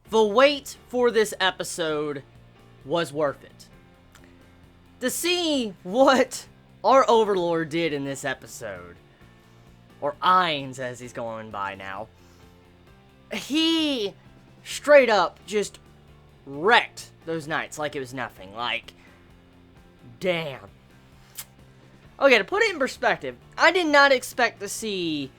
The wait for this episode was worth it. To see what our Overlord did in this episode, or Ainz as he's going by now, he straight up just wrecked those knights like it was nothing. Like, damn. Okay, to put it in perspective, I did not expect to see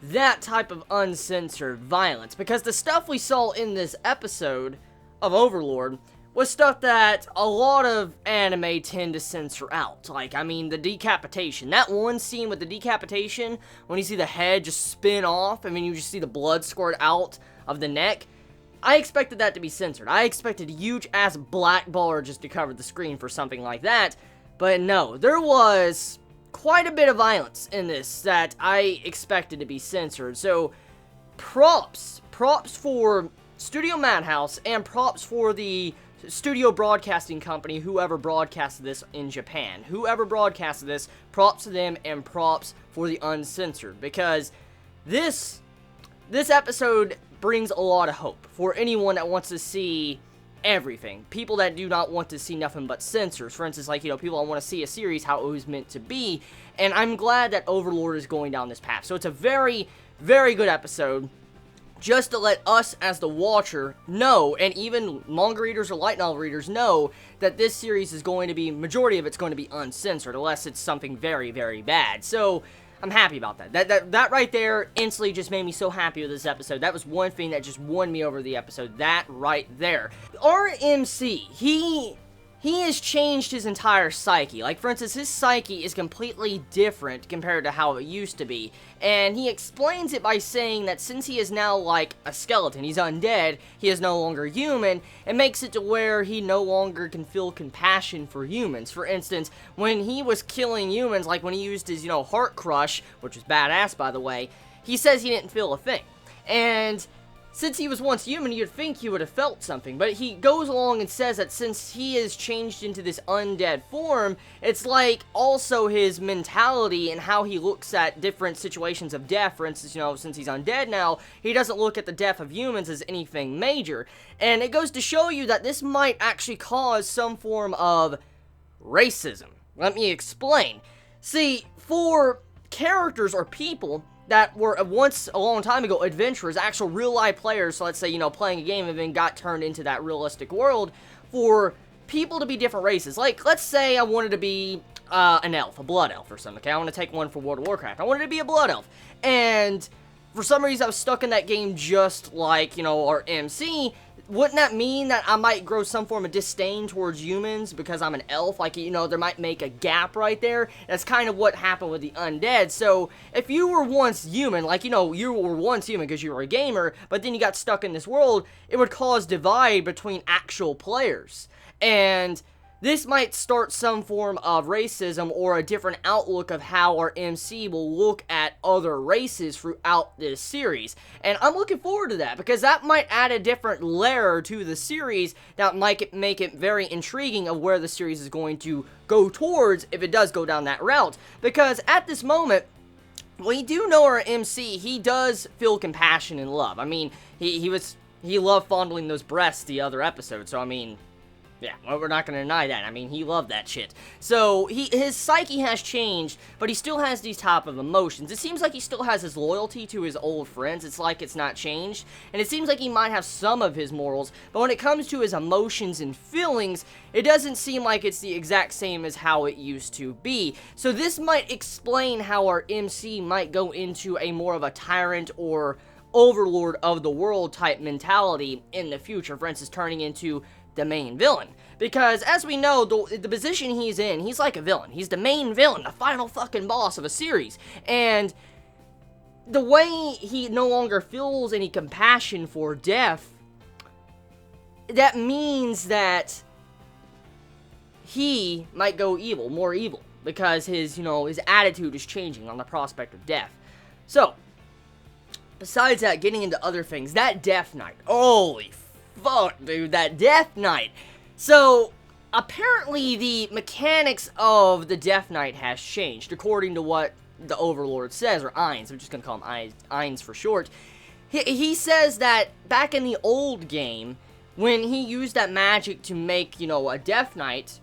that type of uncensored violence, because the stuff we saw in this episode of Overlord was stuff that a lot of anime tend to censor out. Like, I mean, the decapitation. That one scene with the decapitation, when you see the head just spin off, I mean, you just see the blood squirt out of the neck. I expected that to be censored. I expected a huge-ass black bar just to cover the screen for something like that. But no, there was quite a bit of violence in this that I expected to be censored. So, props for Studio Madhouse, and props for the studio broadcasting company, whoever broadcasted this in Japan. Whoever broadcasted this, props to them, and props for the uncensored, because this episode brings a lot of hope for anyone that wants to see everything. People that do not want to see nothing but censors. For instance, like, people that want to see a series how it was meant to be. And I'm glad that Overlord is going down this path. So it's a very, very good episode, just to let us as the watcher know, and even manga readers or light novel readers know, that this series is going to be, majority of it's going to be uncensored, unless it's something very, very bad. So I'm happy about that. That right there instantly just made me so happy with this episode. That was one thing that just won me over the episode. That right there. Our MC, he has changed his entire psyche. Like, for instance, his psyche is completely different compared to how it used to be. And he explains it by saying that since he is now like a skeleton, he's undead, he is no longer human, it makes it to where he no longer can feel compassion for humans. For instance, when he was killing humans, like when he used his, heart crush, which was badass, by the way, he says he didn't feel a thing. And since he was once human, you'd think he would have felt something, but he goes along and says that since he is changed into this undead form, it's like also his mentality and how he looks at different situations of death. For instance, since he's undead now, he doesn't look at the death of humans as anything major. And it goes to show you that this might actually cause some form of racism. Let me explain. See, for characters or people that were once, a long time ago, adventurers, actual real-life players, so let's say, playing a game and then got turned into that realistic world, for people to be different races. Like, let's say I wanted to be an elf, a blood elf or something, okay? I want to take one for World of Warcraft. I wanted to be a blood elf, and for some reason I was stuck in that game just like, our MC. Wouldn't that mean that I might grow some form of disdain towards humans because I'm an elf? Like, there might make a gap right there. That's kind of what happened with the undead. So, if you were once human, like, you were once human because you were a gamer, but then you got stuck in this world, it would cause divide between actual players. And this might start some form of racism or a different outlook of how our MC will look at other races throughout this series. And I'm looking forward to that, because that might add a different layer to the series that might make it very intriguing of where the series is going to go towards if it does go down that route. Because at this moment, we do know our MC, he does feel compassion and love. I mean, he loved fondling those breasts the other episode, so I mean, yeah, well, we're not going to deny that. I mean, he loved that shit. So, his psyche has changed, but he still has these type of emotions. It seems like he still has his loyalty to his old friends. It's like it's not changed. And it seems like he might have some of his morals, but when it comes to his emotions and feelings, it doesn't seem like it's the exact same as how it used to be. So, this might explain how our MC might go into a more of a tyrant or overlord of the world type mentality in the future. For instance, turning into the main villain. Because, as we know, the position he's in, he's like a villain. He's the main villain, the final fucking boss of a series. And the way he no longer feels any compassion for death, that means that he might go evil, more evil. Because his attitude is changing on the prospect of death. So, besides that, getting into other things, that Death Knight, holy fuck, dude, that Death Knight. So, apparently the mechanics of the Death Knight has changed, according to what the Overlord says, or Ainz, I'm just gonna call him Ainz for short. He says that back in the old game, when he used that magic to make, you know, a Death Knight,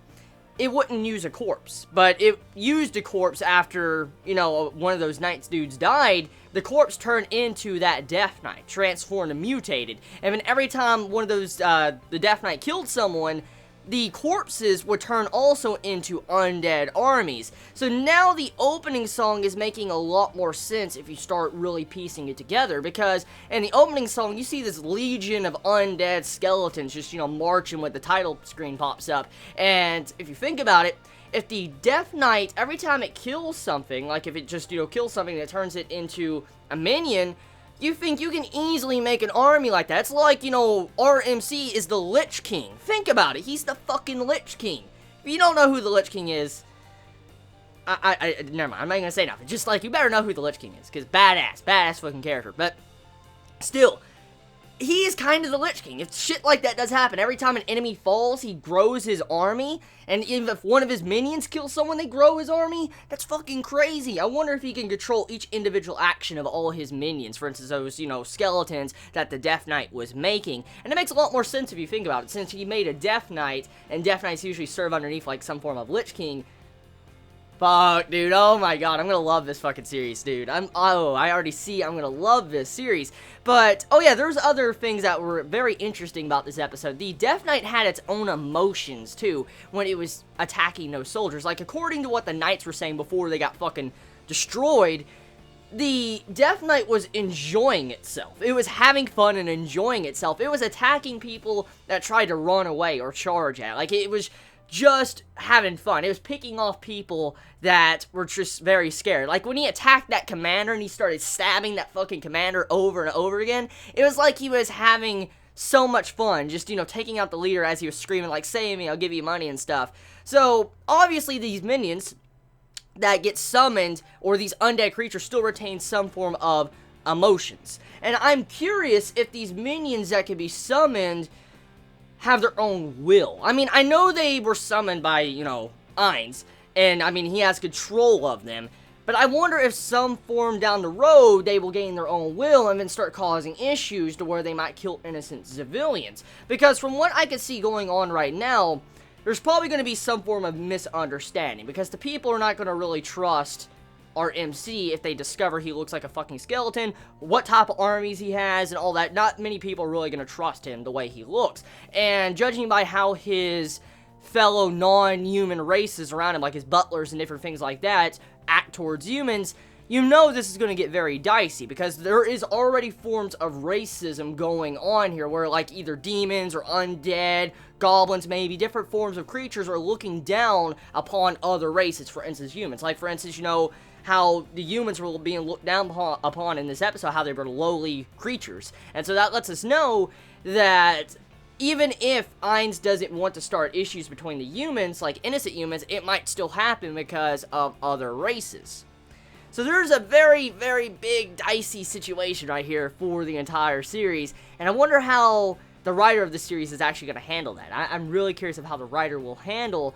it wouldn't use a corpse, but it used a corpse after, you know, one of those Knights dudes died. The corpse turned into that Death Knight, transformed and mutated, and then every time one of those, the Death Knight killed someone, the corpses would turn also into undead armies. So now the opening song is making a lot more sense if you start really piecing it together, because in the opening song you see this legion of undead skeletons just, you know, marching when the title screen pops up. And if you think about it, if the Death Knight, every time it kills something, like if it just, you know, kills something that turns it into a minion, you think you can easily make an army like that. It's like, you know, RMC is the Lich King. Think about it. He's the fucking Lich King. If you don't know who the Lich King is, never mind. I'm not gonna say nothing. Just, like, you better know who the Lich King is, because badass fucking character. But still, he is kind of the Lich King. If shit like that does happen, every time an enemy falls, he grows his army, and even if one of his minions kills someone, they grow his army. That's fucking crazy. I wonder if he can control each individual action of all his minions. For instance, those, you know, skeletons that the Death Knight was making. And it makes a lot more sense if you think about it, since he made a Death Knight, and Death Knights usually serve underneath, like, some form of Lich King. Fuck, dude, oh my god, I'm gonna love this fucking series, dude. I already see I'm gonna love this series. But, oh yeah, there's other things that were very interesting about this episode. The Death Knight had its own emotions, too, when it was attacking those soldiers. Like, according to what the Knights were saying before they got fucking destroyed, the Death Knight was enjoying itself. It was having fun and enjoying itself. It was attacking people that tried to run away or charge at. Like, it was just having fun. It was picking off people that were just very scared. Like, when he attacked that commander and he started stabbing that fucking commander over and over again, it was like he was having so much fun, just, you know, taking out the leader as he was screaming, like, save me, I'll give you money and stuff. So, obviously, these minions that get summoned, or these undead creatures, still retain some form of emotions. And I'm curious if these minions that can be summoned have their own will. I mean, I know they were summoned by, you know, Ainz, and I mean, he has control of them, but I wonder if some form down the road, they will gain their own will and then start causing issues to where they might kill innocent civilians. Because from what I can see going on right now, there's probably going to be some form of misunderstanding, because the people are not going to really trust our MC if they discover he looks like a fucking skeleton, what type of armies he has, and all that. Not many people are really going to trust him the way he looks. And judging by how his fellow non-human races around him, like his butlers and different things like that, act towards humans, you know this is going to get very dicey, because there is already forms of racism going on here, where, like, either demons or undead, goblins maybe, different forms of creatures are looking down upon other races, for instance, humans. Like, for instance, you know, how the humans were being looked down upon in this episode, how they were lowly creatures. And so that lets us know that even if Ainz doesn't want to start issues between the humans, like innocent humans, it might still happen because of other races. So there's a very, very big, dicey situation right here for the entire series, and I wonder how the writer of the series is actually going to handle that. I'm really curious of how the writer will handle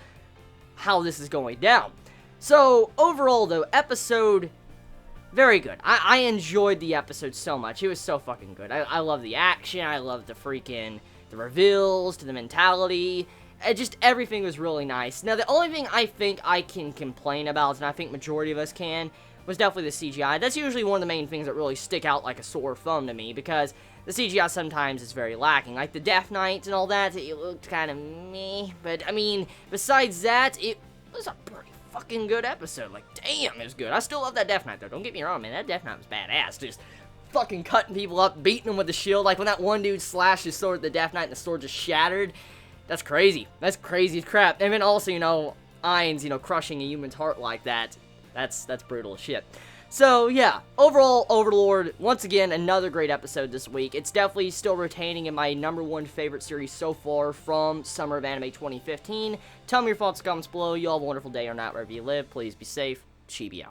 how this is going down. So, overall, though, episode, very good. I enjoyed the episode so much. It was so fucking good. I love the action. I love the freaking, the reveals, to the mentality. Just everything was really nice. Now, the only thing I think I can complain about, and I think majority of us can, was definitely the CGI. That's usually one of the main things that really stick out like a sore thumb to me, because the CGI sometimes is very lacking. Like the Death Knights and all that, it looked kind of meh. But, I mean, besides that, it was a pretty fucking good episode. Like, damn, it was good. I still love that Death Knight, though. Don't get me wrong, man. That Death Knight was badass. Just fucking cutting people up, beating them with the shield. Like, when that one dude slashed his sword at the Death Knight and the sword just shattered. That's crazy. That's crazy as crap. And then also, you know, Ainz, you know, crushing a human's heart like that. That's brutal as shit. So, yeah, overall, Overlord, once again, another great episode this week. It's definitely still retaining in my #1 favorite series so far from Summer of Anime 2015. Tell me your thoughts in the comments below. You all have a wonderful day or night wherever you live. Please be safe. Chibi out.